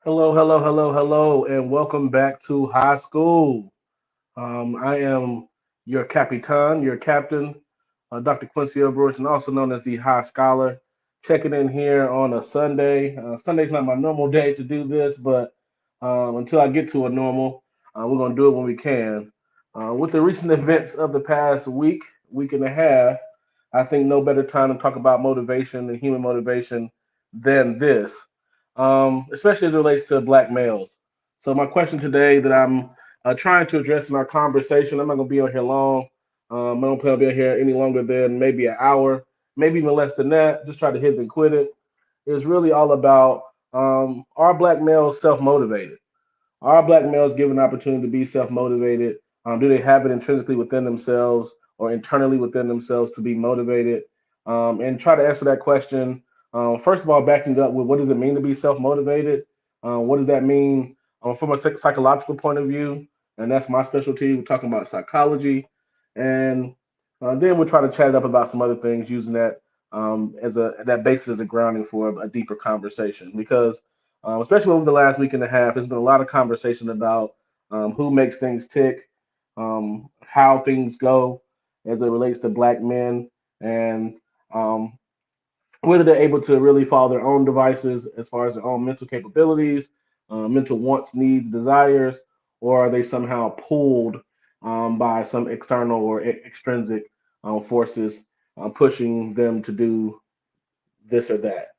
Hello, hello, hello, hello, and welcome back to high school. I am your capitan, your captain, Dr. Quincy Brewington, also known as the High Scholar, checking in here on a Sunday. Sunday's not my normal day to do this, but until I get to a normal, we're going to do it when we can. With the recent events of the past week, week and a half, I think no better time to talk about motivation and human motivation than this, especially as it relates to black males. So, my question today that I'm trying to address in our conversation, I'm not going to be on here long. I don't plan on being here any longer than maybe an hour, maybe even less than that. Just try to hit and quit it. It's really all about are black males self motivated? Are black males given an opportunity to be self motivated? Do they have it intrinsically within themselves or internally within themselves to be motivated? And try to answer that question. First of all, backing up with what does it mean to be self motivated? What does that mean from a psychological point of view? And that's my specialty. We're talking about psychology. And then we'll try to chat it up about some other things using that as that basis as a grounding for a deeper conversation. Because especially over the last week and a half, there's been a lot of conversation about who makes things tick, how things go as it relates to black men, and um, whether they're able to really follow their own devices as far as their own mental capabilities, mental wants, needs, desires, or are they somehow pulled by some external or extrinsic forces pushing them to do this or that.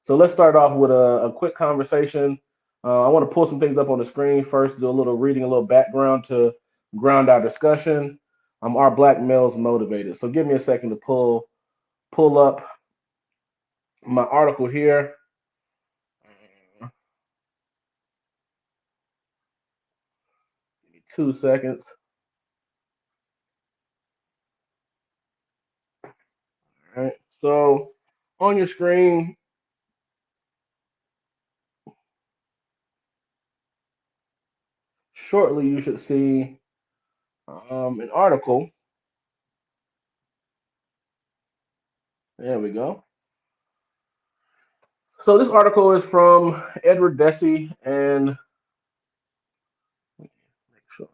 So let's start off with a quick conversation. I want to pull some things up on the screen first, do a little reading, a little background to ground our discussion. Are black males motivated? So give me a second to pull up my article here. 2 seconds. All right. So on your screen, shortly you should see an article. There we go. So this article is from Edward Deci and make sure.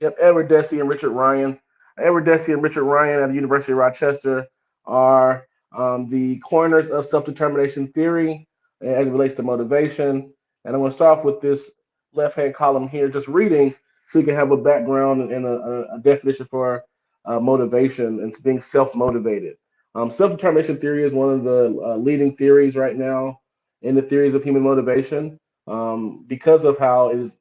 Yep, Edward Deci and Richard Ryan. Edward Deci and Richard Ryan at the University of Rochester are the coiners of self-determination theory as it relates to motivation. And I'm going to start off with this left-hand column here, just reading, so you can have a background and a definition for motivation and being self-motivated. Self-determination theory is one of the leading theories right now in the theories of human motivation because of how it is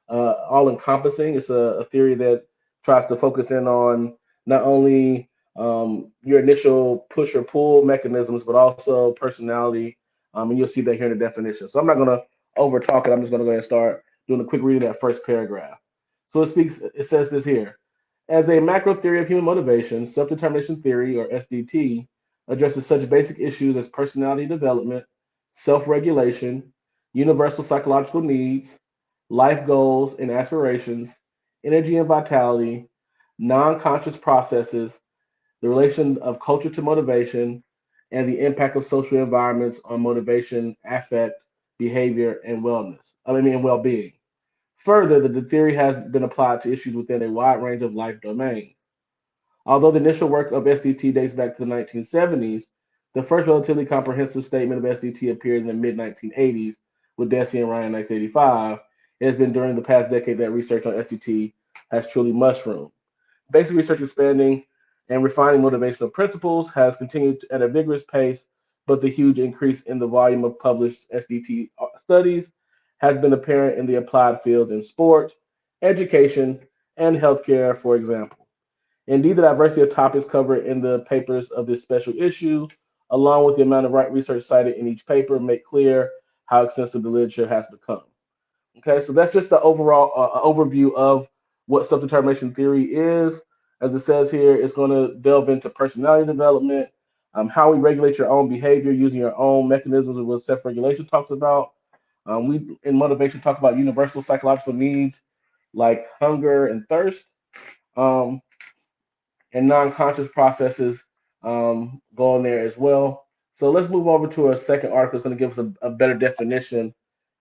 all encompassing. It's a theory that tries to focus in on not only your initial push or pull mechanisms, but also personality. And you'll see that here in the definition. So I'm not going to over talk it. I'm just going to go ahead and start doing a quick reading of that first paragraph. So it says this here. As a macro theory of human motivation, self determination theory, or SDT, addresses such basic issues as personality development, self regulation, universal psychological needs, life goals and aspirations, energy and vitality, non conscious processes, the relation of culture to motivation, and the impact of social environments on motivation, affect, behavior, and well being. Further, the theory has been applied to issues within a wide range of life domains. Although the initial work of SDT dates back to the 1970s, the first relatively comprehensive statement of SDT appeared in the mid 1980s with Deci and Ryan in 1985. It has been during the past decade that research on SDT has truly mushroomed. Basic research expanding and refining motivational principles has continued at a vigorous pace, but the huge increase in the volume of published SDT studies has been apparent in the applied fields in sport, education, and healthcare, for example. Indeed, the diversity of topics covered in the papers of this special issue, along with the amount of right research cited in each paper, make clear how extensive the literature has become. Okay, so that's just the overall overview of what self-determination theory is. As it says here, it's going to delve into personality development, how we regulate your own behavior using your own mechanisms of what self-regulation talks about. We in motivation talk about universal psychological needs like hunger and thirst. Um, and non-conscious processes go in there as well. So let's move over to a second article. It's going to give us a better definition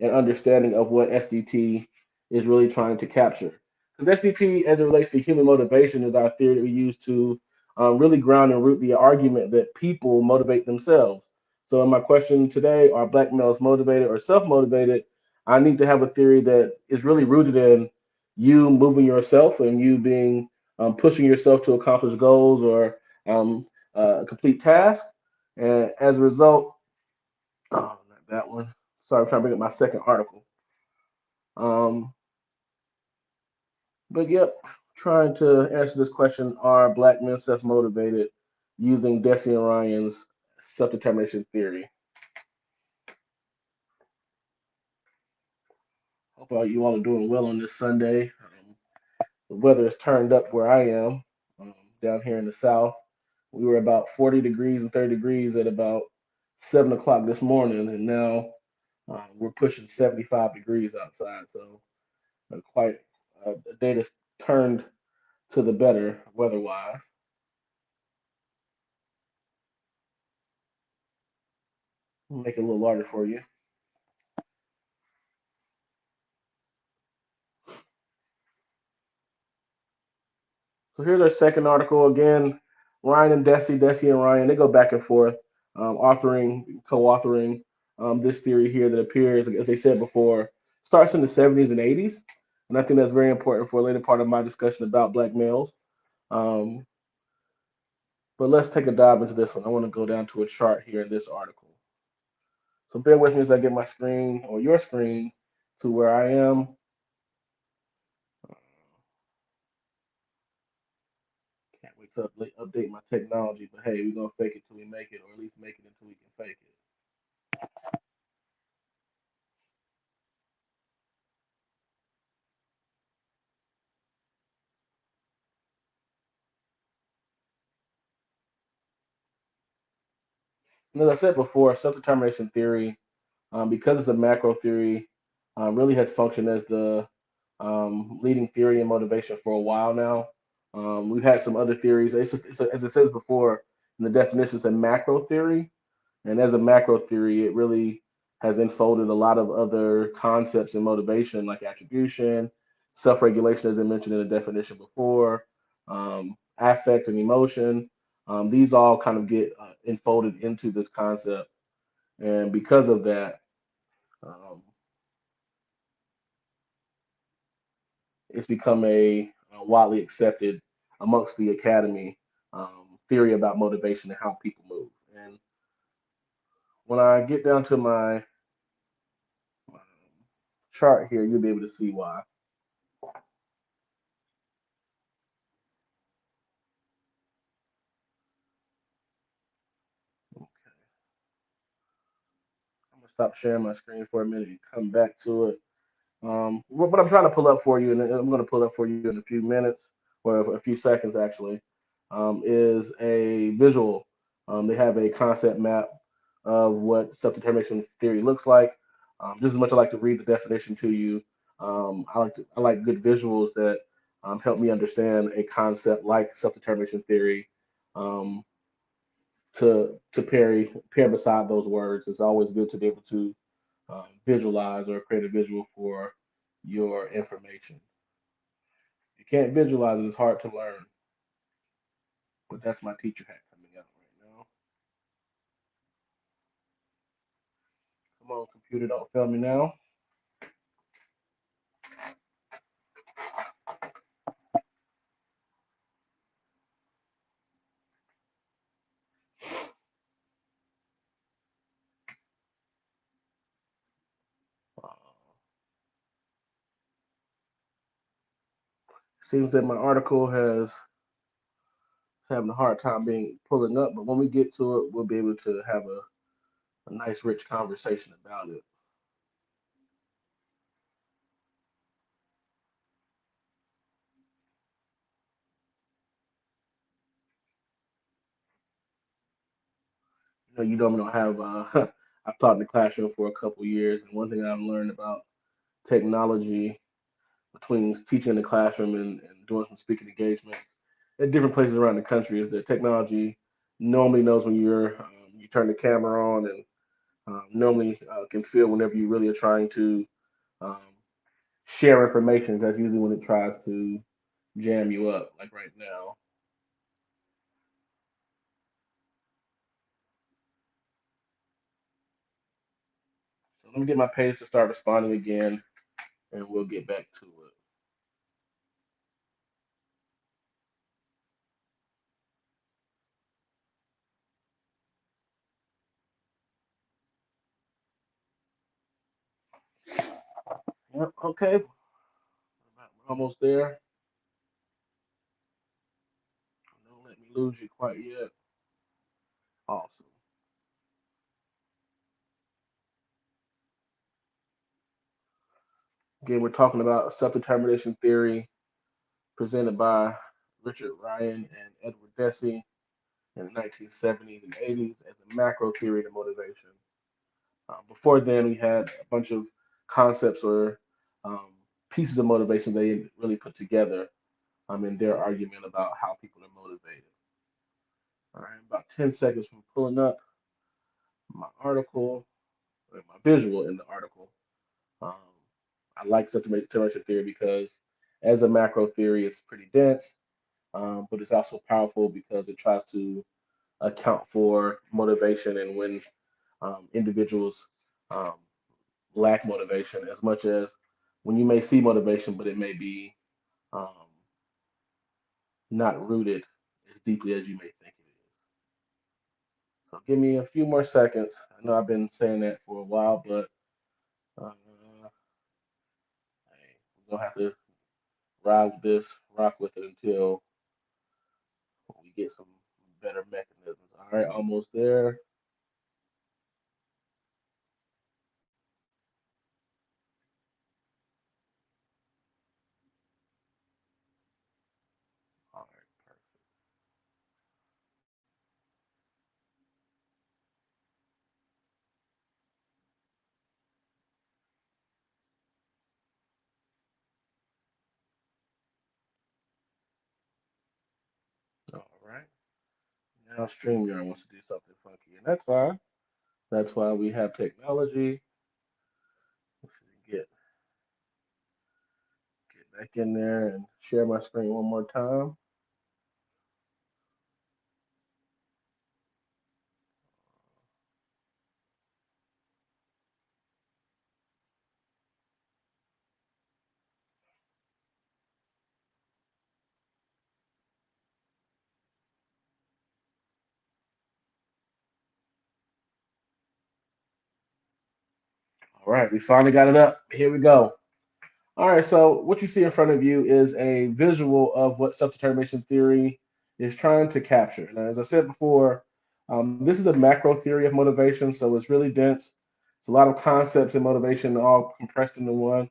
and understanding of what SDT is really trying to capture. Because SDT, as it relates to human motivation, is our theory that we use to really ground and root the argument that people motivate themselves. So, in my question today, are black males motivated or self motivated? I need to have a theory that is really rooted in you moving yourself and you being pushing yourself to accomplish goals or complete tasks. And as a result, oh, not that one. Sorry, I'm trying to bring up my second article. Um, but yep, trying to answer this question: are black men self-motivated using Deci and Ryan's self-determination theory? Hope all you all are doing well on this Sunday. The weather is turned up where I am, down here in the South. We were about 40 degrees and 30 degrees at about 7 o'clock this morning, and now we're pushing 75 degrees outside. So quite a day that's turned to the better weather-wise. Make it a little larger for you. So here's our second article. Again, Ryan and Deci and Ryan, they go back and forth, co-authoring this theory here that appears, as they said before, starts in the 70s and 80s. And I think that's very important for a later part of my discussion about black males. Um, but let's take a dive into this one. I want to go down to a chart here in this article. So bear with me as I get my screen or your screen to where I am. Can't wait to update my technology, but hey, we're gonna fake it till we make it, or at least make it until we can fake it. And as I said before, self-determination theory, because it's a macro theory, really has functioned as the leading theory in motivation for a while now. We've had some other theories. As it says before in the definition, it's a macro theory, and as a macro theory, it really has enfolded a lot of other concepts in motivation, like attribution, self-regulation, as I mentioned in the definition before, affect and emotion. These all kind of get enfolded into this concept, and because of that, um, it's become a widely accepted amongst the academy theory about motivation and how people move. And when I get down to my chart here, you'll be able to see why. I'm gonna stop sharing my screen for a minute and come back to it. What I'm trying to pull up for you, and I'm going to pull up for you in a few minutes or a few seconds actually, is a visual. They have a concept map of what self-determination theory looks like. Just as much I like to read the definition to you, I like good visuals that help me understand a concept like self-determination theory. Um, to pair beside those words, it's always good to be able to visualize or create a visual for your information. If you can't visualize it, it's hard to learn. But that's my teacher hat coming out right now. Come on, computer, don't fail me now. Uh, Seems that my article has having a hard time being pulling up, but when we get to it, we'll be able to have a nice, rich conversation about it. You normally don't have. I've taught in the classroom for a couple years, and one thing I've learned about technology between teaching in the classroom and doing some speaking engagements at different places around the country is that technology normally knows when you turn the camera on and normally can feel whenever you really are trying to um, share information. That's usually when it tries to jam you up, like right now. So let me get my page to start responding again, and we'll get back to it. Yep, okay, we're almost there. Don't let me lose you quite yet. Awesome. Again, we're talking about self-determination theory presented by Richard Ryan and Edward Deci in the 1970s and 80s as a macro theory of motivation. Before then, we had a bunch of concepts or um, pieces of motivation they really put together in their argument about how people are motivated. All right, about 10 seconds from pulling up my article, or my visual in the article. Um, I like self-determination theory because, as a macro theory, it's pretty dense, but it's also powerful because it tries to account for motivation and when individuals um, lack motivation, as much as when you may see motivation, but it may be um, not rooted as deeply as you may think it is. So give me a few more seconds. I know I've been saying that for a while, but hey, we're gonna have to ride with this, rock with it until we get some better mechanisms. All right, almost there. All right, perfect. All right. Now StreamYard wants to do something funky, and that's fine. That's why we have technology. Let's get back in there and share my screen one more time. All right, we finally got it up. Here we go. All right, so what you see in front of you is a visual of what self-determination theory is trying to capture. Now, as I said before, this is a macro theory of motivation, so it's really dense. It's a lot of concepts in motivation all compressed into one.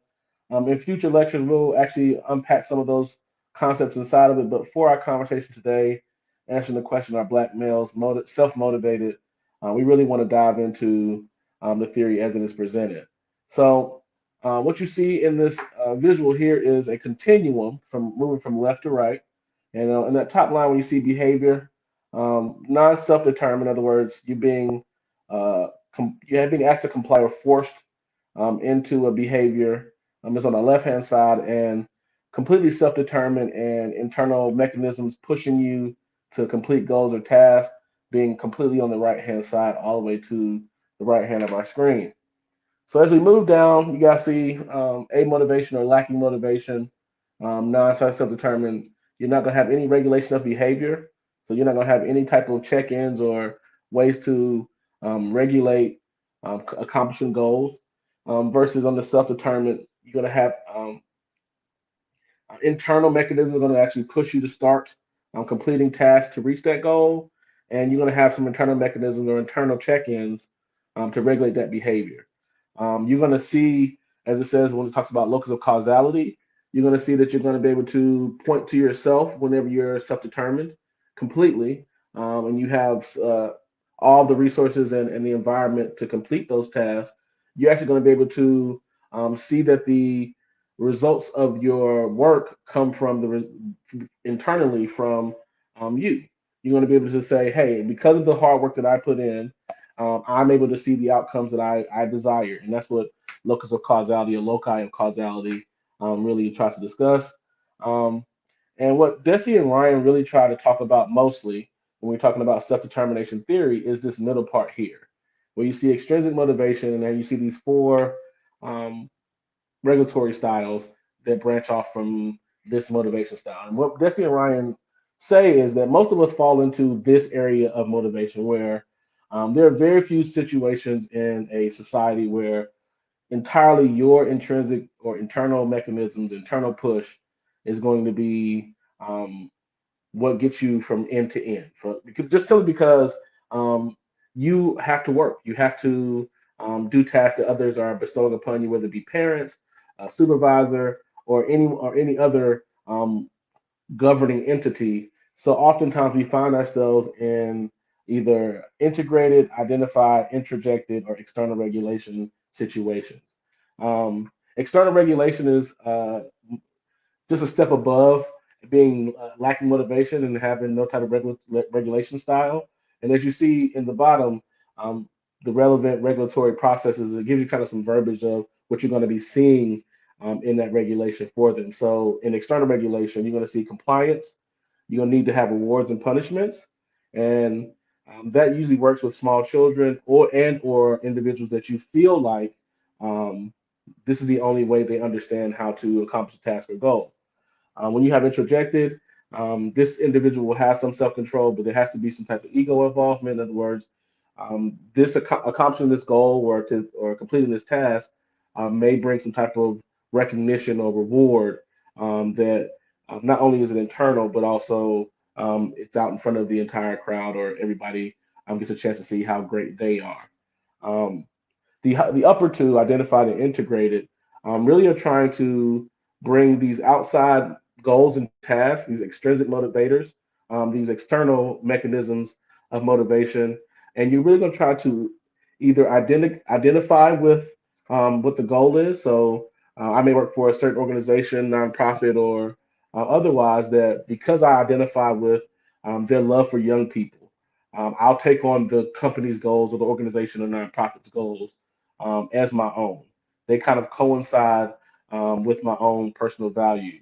In future lectures, we'll actually unpack some of those concepts inside of it. But for our conversation today, answering the question, are black males self-motivated? We really want to dive into the theory as it is presented. So what you see in this visual here is a continuum from moving from left to right. And in that top line, when you see behavior, non-self-determined, in other words, you're being asked to comply or forced into a behavior is on the left-hand side, and completely self-determined and internal mechanisms pushing you to complete goals or tasks being completely on the right-hand side, all the way to the right hand of our screen. So as we move down, you guys see a motivation or lacking motivation, non-self-determined. You're not going to have any regulation of behavior. So you're not going to have any type of check-ins or ways to regulate accomplishing goals. Versus on the self-determined, you're going to have internal mechanisms are going to actually push you to start completing tasks to reach that goal. And you're going to have some internal mechanisms or internal check-ins to regulate that behavior. You're going to see, as it says when it talks about locus of causality, you're going to see that you're going to be able to point to yourself whenever you're self-determined completely, and you have all the resources and the environment to complete those tasks. You're actually going to be able to see that the results of your work come from internally from you. You're going to be able to say, hey, because of the hard work that I put in, I'm able to see the outcomes that I desire. And that's what locus of causality or loci of causality really tries to discuss. Um, and what Deci and Ryan really try to talk about mostly when we're talking about self-determination theory is this middle part here, where you see extrinsic motivation and then you see these four um, regulatory styles that branch off from this motivation style. And what Desi and Ryan say is that most of us fall into this area of motivation where there are very few situations in a society where entirely your intrinsic or internal mechanisms, internal push is going to be what gets you from end to end. Because, just simply because um, you have to work, you have to do tasks that others are bestowing upon you, whether it be parents, a supervisor, or any other governing entity. So oftentimes we find ourselves in either integrated, identified, introjected, or external regulation situations. External regulation is just a step above being lacking motivation and having no type of regulation style. And as you see in the bottom, um, the relevant regulatory processes, it gives you kind of some verbiage of what you're going to be seeing in that regulation for them. So in external regulation, you're going to see compliance. You're going to need to have rewards and punishments, and that usually works with small children or individuals that you feel like um, this is the only way they understand how to accomplish a task or goal. When you have introjected, this individual will have some self-control, but there has to be some type of ego involvement. In other words, accomplishing this goal or completing this task may bring some type of recognition or reward that not only is it internal, but also it's out in front of the entire crowd or everybody gets a chance to see how great they are. Um, the upper two, identified and integrated, really are trying to bring these outside goals and tasks, these extrinsic motivators, these external mechanisms of motivation, and you're really going to try to either identify with what the goal is. So I may work for a certain organization, nonprofit, or otherwise, that because I identify with their love for young people, I'll take on the company's goals or the organization or nonprofit's goals as my own. They kind of coincide with my own personal values.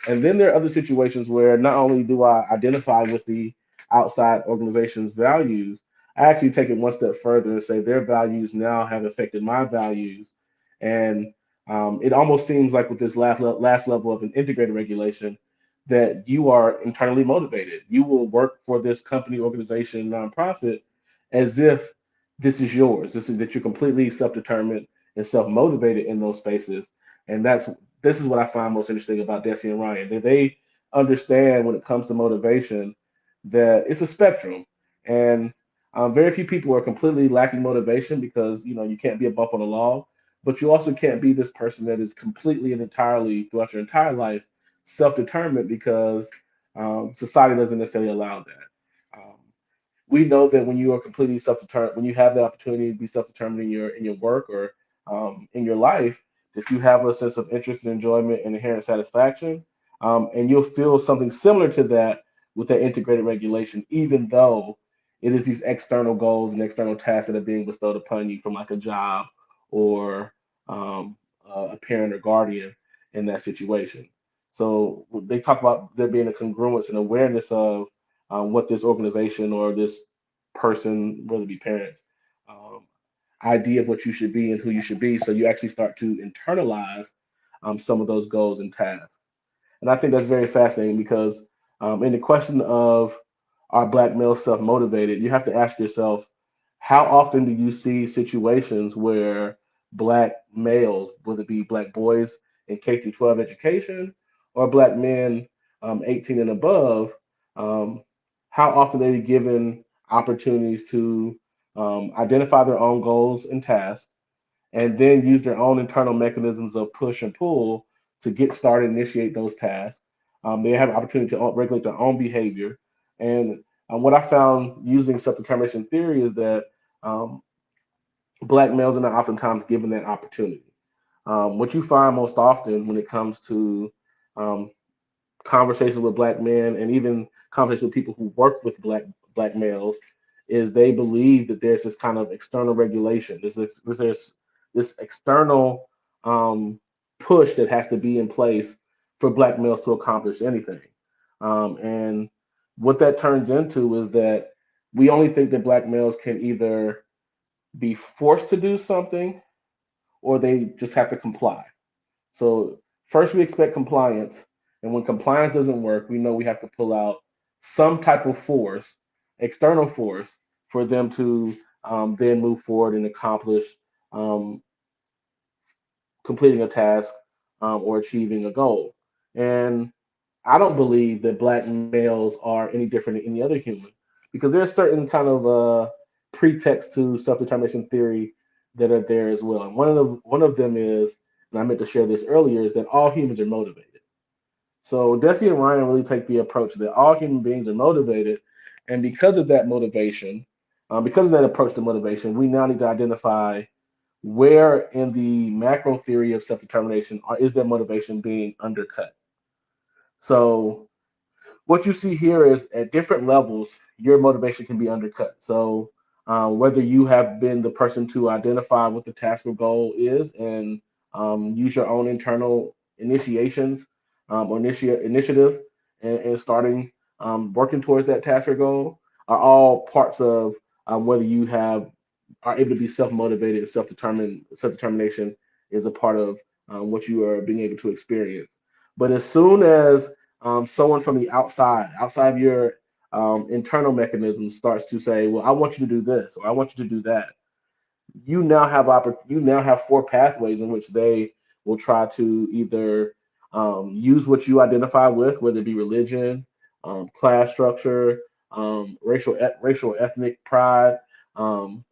And then there are other situations where not only do I identify with the outside organization's values, I actually take it one step further and say their values now have affected my values. And it almost seems like with this last level of an integrated regulation, that you are internally motivated. You will work for this company, organization, nonprofit as if this is yours. This is that you're completely self-determined and self-motivated in those spaces. And this is what I find most interesting about Desi and Ryan. That they understand when it comes to motivation that it's a spectrum, and very few people are completely lacking motivation because you can't be a bump on the log, but you also can't be this person that is completely and entirely throughout your entire life self-determined because society doesn't necessarily allow that. We know that when you are completely self-determined, when you have the opportunity to be self-determined in your work or in your life, that you have a sense of interest and enjoyment and inherent satisfaction, and you'll feel something similar to that with that integrated regulation, even though it is these external goals and external tasks that are being bestowed upon you from like a job or a parent or guardian in that situation. So they talk about there being a congruence and awareness of what this organization or this person, whether it be parents, um, idea of what you should be and who you should be. So you actually start to internalize some of those goals and tasks. And I think that's very fascinating because in the question of are black males self motivated, you have to ask yourself, how often do you see situations where black males, whether it be black boys in K through 12 education or black men 18 and above, um, how often are they given opportunities to identify their own goals and tasks and then use their own internal mechanisms of push and pull to get started, initiate those tasks. They have an opportunity to regulate their own behavior. And what I found using self-determination theory is that um, black males are not oftentimes given that opportunity. What you find most often when it comes to um, conversations with black men and even conversations with people who work with black males is they believe that there's this kind of external regulation. There's this external push that has to be in place for black males to accomplish anything. And what that turns into is that we only think that black males can either be forced to do something or they just have to comply. So first we expect compliance, and when compliance doesn't work, we know we have to pull out some type of force, external force, for them to then move forward and accomplish um, completing a task or achieving a goal. And I don't believe that black males are any different than any other human because there's certain kind of pretext to self-determination theory that are there as well. And one of them is, and I meant to share this earlier, is that all humans are motivated. So Desi and Ryan really take the approach that all human beings are motivated, and because of that motivation, because of that approach to motivation, we now need to identify where in the macro theory of self-determination is that motivation being undercut. So what you see here is at different levels, your motivation can be undercut. So, whether you have been the person to identify what the task or goal is and use your own internal initiations or initiative and starting working towards that task or goal are all parts of whether you have are able to be self-motivated and self-determined. Self-determination is a part of what you are being able to experience. But as soon as someone from the outside of your internal mechanism starts to say, "Well, I want you to do this," or "I want you to do that," you now have four pathways in which they will try to either use what you identify with, whether it be religion, class structure, racial ethnic pride, um,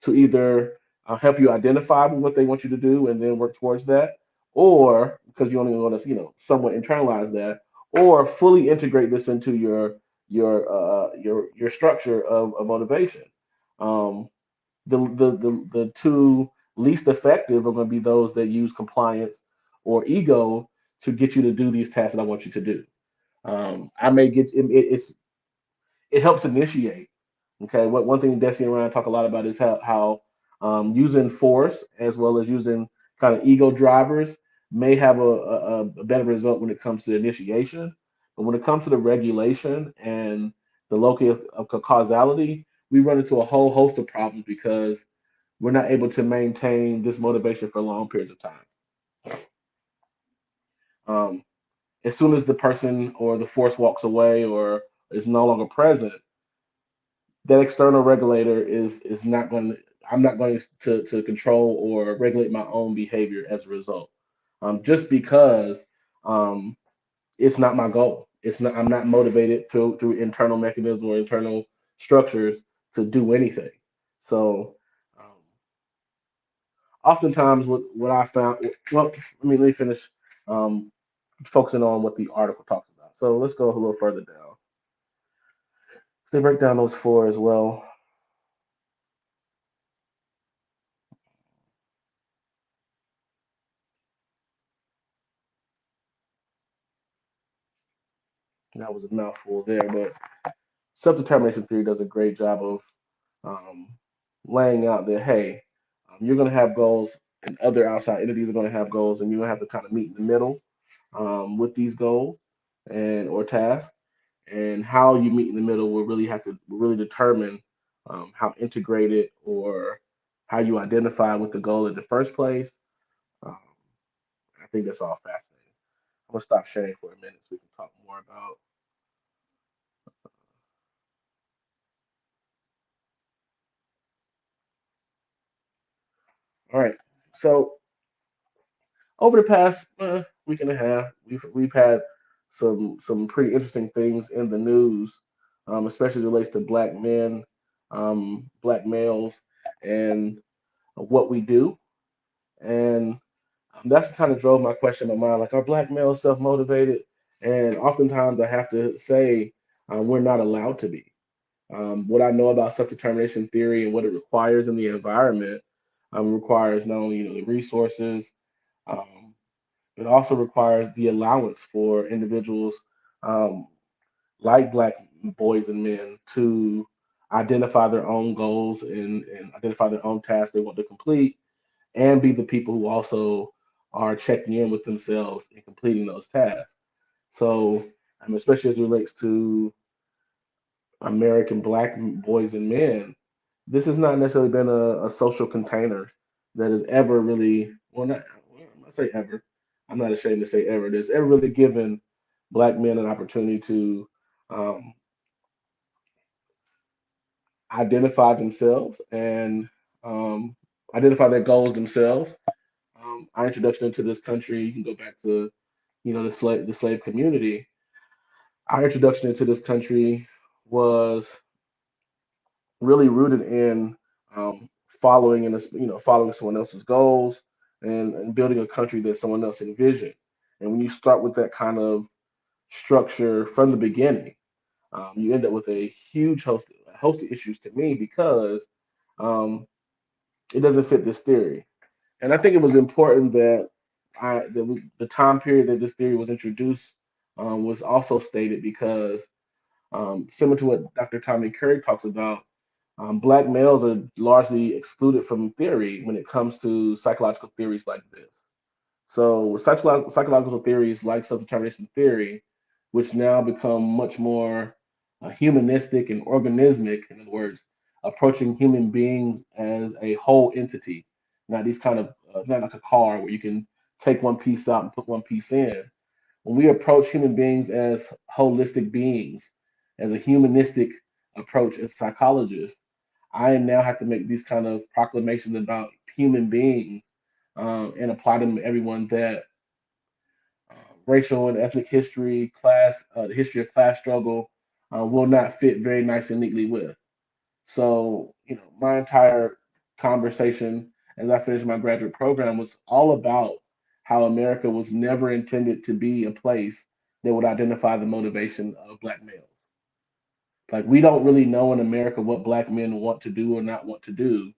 to either help you identify with what they want you to do and then work towards that, or because you only want to, somewhat internalize that, or fully integrate this into your structure of motivation. Um, the two least effective are going to be those that use compliance or ego to get you to do these tasks that I want you to do. I may get it helps initiate. Okay, what one thing Desi and Ryan talk a lot about is how using force as well as using kind of ego drivers may have a better result when it comes to initiation, but when it comes to the regulation and the locus of causality, we run into a whole host of problems because we're not able to maintain this motivation for long periods of time. Um, as soon as the person or the force walks away or is no longer present, that external regulator is not going to I'm not going to control or regulate my own behavior as a result. Just because um, it's not my goal. It's not I'm not motivated through internal mechanisms or internal structures to do anything. So um, oftentimes what I found well, let me finish um, focusing on what the article talks about. So let's go a little further down. They break down those four as well. That was a mouthful there, but self-determination theory does a great job of um, laying out that hey, you're going to have goals, and other outside entities are going to have goals, and you're going to have to kind of meet in the middle with these goals and or tasks, and how you meet in the middle will really determine how integrated or how you identify with the goal in the first place. Um, I think that's all fascinating. I'm gonna stop sharing for a minute so we can talk more about. All right, so over the past week and a half, we've had some pretty interesting things in the news, especially relates to black men, black males, and what we do. And that's what kind of drove my question in my mind. Like, are black males self motivated? And oftentimes I have to say we're not allowed to be. What I know about self determination theory and what it requires in the environment requires not only the resources. Um, it also requires the allowance for individuals um, like black boys and men to identify their own goals and identify their own tasks they want to complete, and be the people who also are checking in with themselves and completing those tasks. So, especially as it relates to American black boys and men, this has not necessarily been a social container that has ever really, well, I'm not say ever, I'm not ashamed to say ever, that's ever really given black men an opportunity to um, identify themselves and um, identify their goals themselves. Our introduction into this country, you can go back to, the slave community. Our introduction into this country was really rooted in um, following someone else's goals and building a country that someone else envisioned. And when you start with that kind of structure from the beginning, you end up with a huge host of issues to me because um, it doesn't fit this theory. And I think it was important the time period that this theory was introduced was also stated because similar to what Dr. Tommy Curry talks about, black males are largely excluded from theory when it comes to psychological theories like this. So psychological theories like self-determination theory, which now become much more humanistic and organismic, in other words, approaching human beings as a whole entity, not these kind of not like a car where you can take one piece out and put one piece in. When we approach human beings as holistic beings, as a humanistic approach as psychologists, I now have to make these kind of proclamations about human beings and apply them to everyone that uh, racial and ethnic history, the history of class struggle will not fit very nice and neatly with. So, my entire conversation as I finished my graduate program was all about how America was never intended to be a place that would identify the motivation of black males. Like, we don't really know in America what black men want to do or not want to do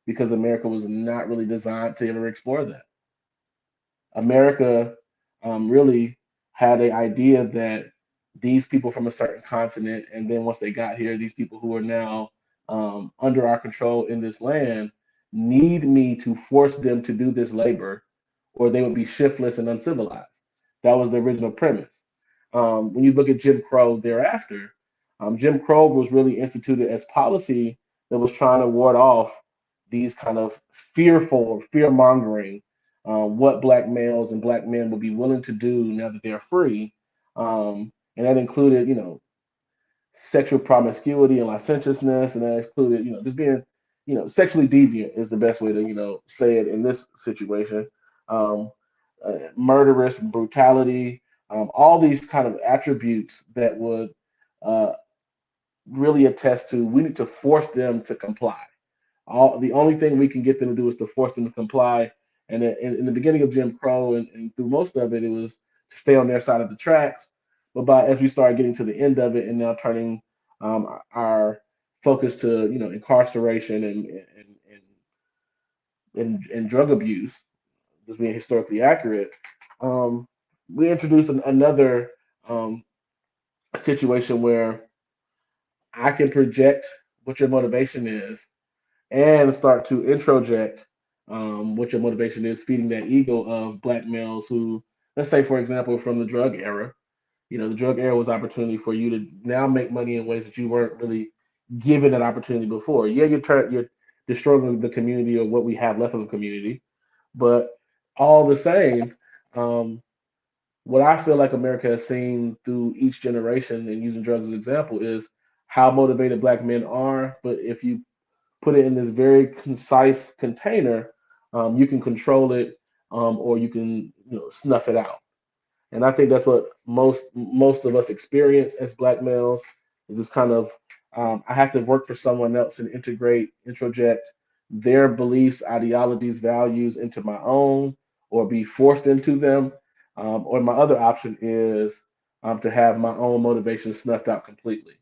because America was not really designed to ever explore that. America really had an idea that these people from a certain continent, and then once they got here, these people who are now under our control in this land need me to force them to do this labor, or they would be shiftless and uncivilized. That was the original premise. When you look at Jim Crow thereafter, Jim Crow was really instituted as policy that was trying to ward off these kind of fearful, fear mongering, what black males and black men would be willing to do now that they're free. And that included, sexual promiscuity and licentiousness, and that included, just being, sexually deviant is the best way to, say it in this situation. Um, Murderous brutality, all these kind of attributes that would uh, really attest to we need to force them to comply. The only thing we can get them to do is to force them to comply. And in the beginning of Jim Crow and through most of it, it was to stay on their side of the tracks. But as we started getting to the end of it and now turning our focus to incarceration and drug abuse, just being historically accurate, um, we introduced another um, situation where I can project what your motivation is and start to introject what your motivation is, feeding that ego of black males who, let's say, for example, from the drug era, the drug era was opportunity for you to now make money in ways that you weren't really given that opportunity before. Yeah, you're destroying the community or what we have left of the community, but all the same, um, what I feel like America has seen through each generation, and using drugs as an example, is how motivated black men are. But if you put it in this very concise container, you can control it, or you can snuff it out. And I think that's what most of us experience as black males is this kind of I have to work for someone else and introject their beliefs, ideologies, values into my own, or be forced into them. Or my other option is to have my own motivation snuffed out completely.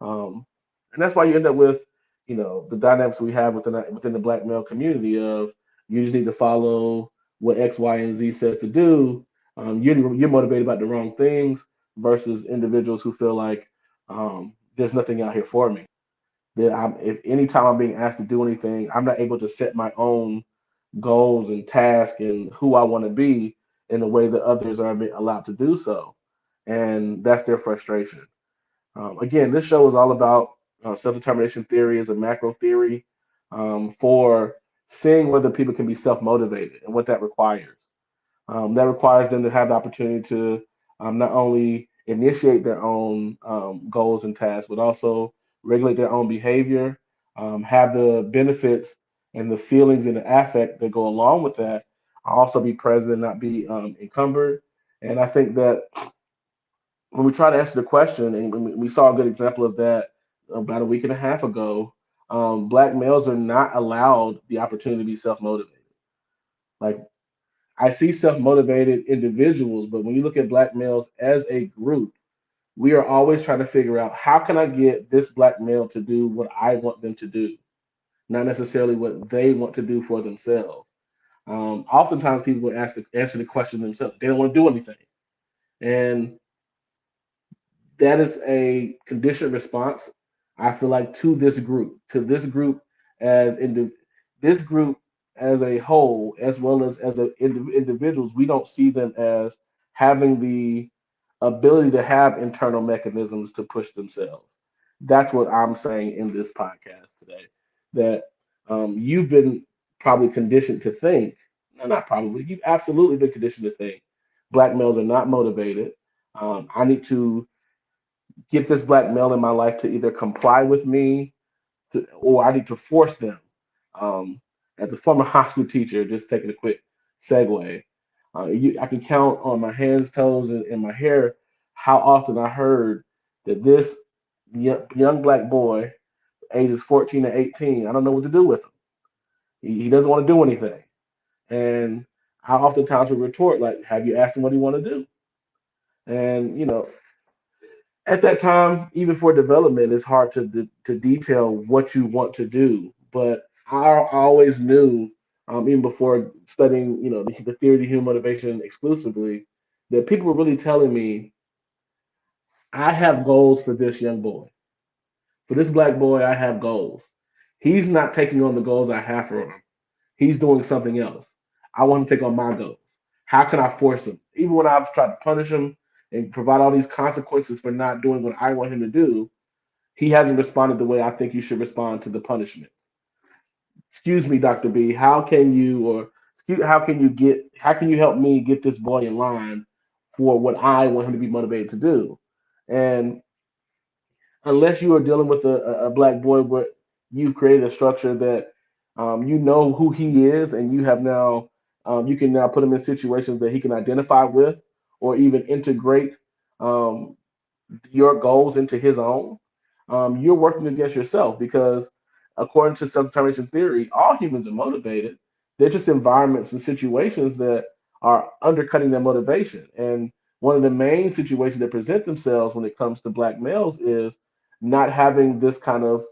Um, and that's why you end up with, the dynamics we have within the black male community of you just need to follow what X, Y, and Z says to do. You're motivated about the wrong things versus individuals who feel like there's nothing out here for me. that if anytime I'm being asked to do anything, I'm not able to set my own goals and tasks and who I want to be in a way that others are allowed to do so. And that's their frustration. Again, this show is all about self-determination theory as a macro theory for seeing whether people can be self-motivated and what that requires. That requires them to have the opportunity to not only initiate their own goals and tasks, but also regulate their own behavior, have the benefits and the feelings and the affect that go along with that, also be present, not be encumbered. And I think that when we try to answer the question, and we saw a good example of that about a week and a half ago, black males are not allowed the opportunity to be self motivated. Like I see self-motivated individuals, but when you look at black males as a group, we are always trying to figure out how can I get this black male to do what I want them to do, not necessarily what they want to do for themselves. Oftentimes, people will answer the question themselves. They don't want to do anything, and that is a conditioned response. I feel like to this group as this group as a whole, as well as individuals, we don't see them as having the ability to have internal mechanisms to push themselves. That's what I'm saying in this podcast today. That you've been probably conditioned to think, no, not probably, you've absolutely been conditioned to think black males are not motivated. I need to get this black male in my life to either comply with me or I need to force them. Um, as a former high school teacher, just taking a quick segue, I can count on my hands, toes, and my hair how often I heard that this young black boy, ages 14 to 18, I don't know what to do with him. He doesn't want to do anything. And I oftentimes would retort, like, have you asked him what he want to do? And, at that time, even for development, it's hard to detail what you want to do. But I always knew, even before studying, the theory of human motivation exclusively, that people were really telling me, I have goals for this young boy. For this black boy, I have goals. He's not taking on the goals I have for him. He's doing something else. I want to take on my goals. How can I force him? Even when I've tried to punish him and provide all these consequences for not doing what I want him to do, he hasn't responded the way I think you should respond to the punishment. Excuse me, Dr. B, how can you or how can you help me get this boy in line for what I want him to be motivated to do? And unless you are dealing with a black boy where you've created a structure that you know who he is and you have now you can now put him in situations that he can identify with or even integrate um, your goals into his own, you're working against yourself because, according to self determination theory, all humans are motivated. They're just environments and situations that are undercutting their motivation. And one of the main situations that present themselves when it comes to black males is not having this kind of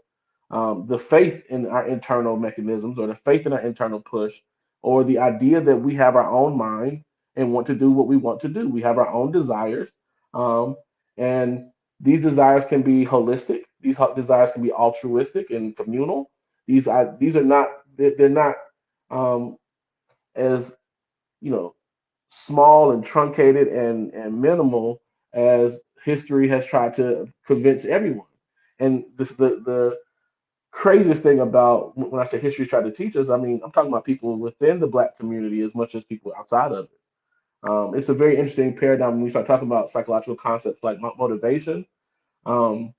the faith in our internal mechanisms or the faith in our internal push or the idea that we have our own mind and want to do what we want to do. We have our own desires. Um, and these desires can be holistic. Desires can be altruistic and communal. These are not they're not um, as you know small and truncated and minimal as history has tried to convince everyone. And the craziest thing about when I say history tried to teach us, I mean I'm talking about people within the black community as much as people outside of it. It's a very interesting paradigm when we start talking about psychological concepts like motivation. Um,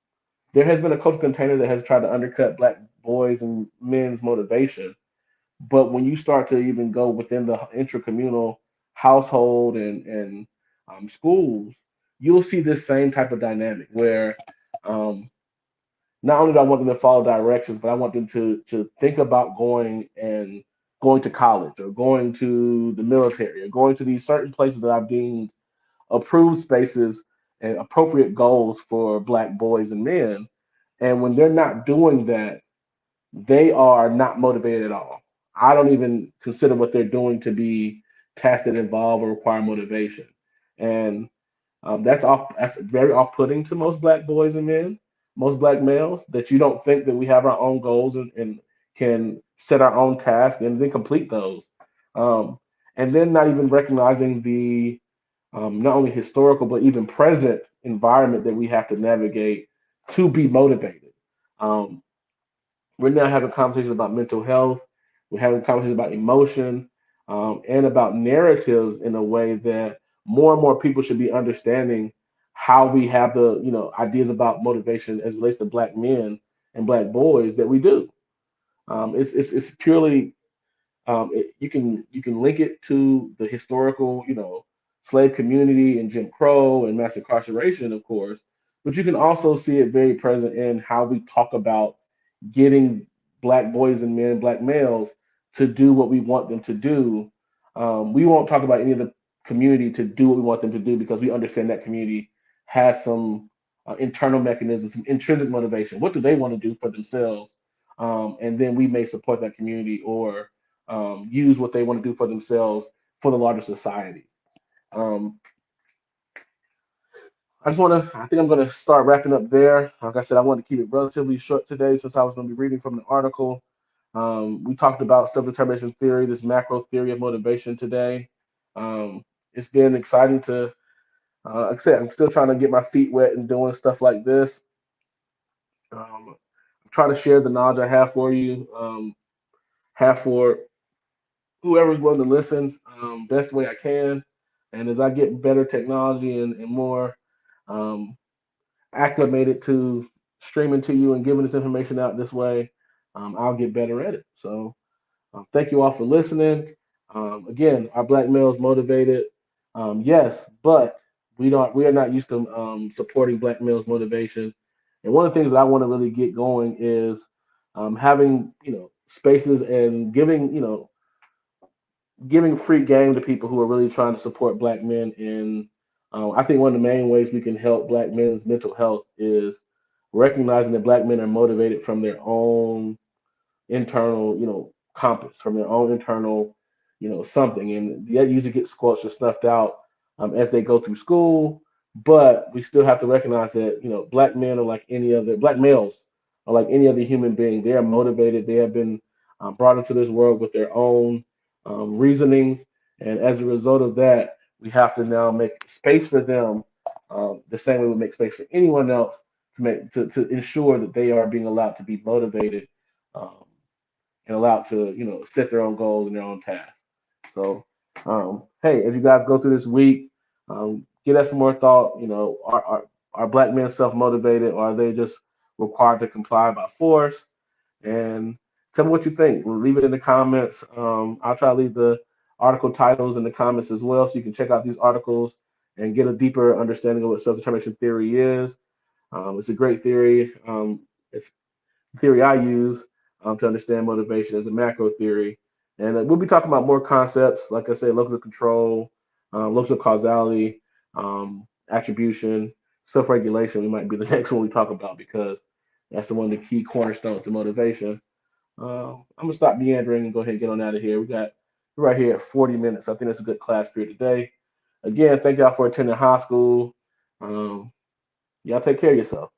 there has been a cultural container that has tried to undercut black boys and men's motivation. But when you start to even go within the intracommunal household and schools, you'll see this same type of dynamic where um, not only do I want them to follow directions, but I want them to think about going to college or going to the military or going to these certain places that I've deemed approved spaces and appropriate goals for black boys and men. And when they're not doing that, they are not motivated at all. I don't even consider what they're doing to be tasks that involve or require motivation. And that's very off-putting to most black boys and men. most black males, that you don't think that we have our own goals and can set our own tasks and then complete those. Um, and then not even recognizing the not only historical but even present environment that we have to navigate to be motivated. Um, we're now having conversations about mental health. We're having conversations about emotion, and about narratives in a way that more and more people should be understanding how we have the ideas about motivation as it relates to black men and black boys that we do. It's purely you can link it to the historical, slave community and Jim Crow and mass incarceration, of course, but you can also see it very present in how we talk about getting black boys and men, black males, to do what we want them to do. We won't talk about any of the community to do what we want them to do because we understand that community has some internal mechanisms, some intrinsic motivation. What do they want to do for themselves? And then we may support that community or use what they want to do for themselves for the larger society. Um, I think I'm going to start wrapping up there. Like I said, I want to keep it relatively short today since I was going to be reading from the article. We talked about self determination theory, this macro theory of motivation today. It's been exciting to, like I said, I'm still trying to get my feet wet and doing stuff like this. I'm trying to share the knowledge I have for you, have for whoever's willing to listen, best way I can. And as I get better technology and more um, acclimated to streaming to you and giving this information out this way, I'll get better at it. So thank you all for listening. Again, our black males motivated, yes, but we are not used to supporting black males motivation. And one of the things that I want to really get going is having spaces and giving free game to people who are really trying to support black men. And I think one of the main ways we can help black men's mental health is recognizing that black men are motivated from their own internal, compass, from their own internal, something. And that usually gets squelched or snuffed out as they go through school. But we still have to recognize that, black men are like any other, black males are like any other human being. They are motivated. They have been brought into this world with their own reasonings. And as a result of that, we have to now make space for them the same way we make space for anyone else to ensure that they are being allowed to be motivated um, and allowed to set their own goals and their own tasks. So, hey, as you guys go through this week, give that some more thought. Are black men self motivated, or are they just required to comply by force? And tell me what you think. Leave it in the comments. I'll try to leave the article titles in the comments as well, so you can check out these articles and get a deeper understanding of what self determination theory is. It's a great theory. It's theory I use to understand motivation as a macro theory. And we'll be talking about more concepts, like I said, locus of control, locus of causality, attribution, self regulation. We might be the next one we talk about because that's the one of the key cornerstones to motivation. I'm gonna stop meandering and go ahead and get on out of here. We're right here at 40 minutes. I think that's a good class period today. Again, thank y'all for attending high school. Um, y'all take care of yourself.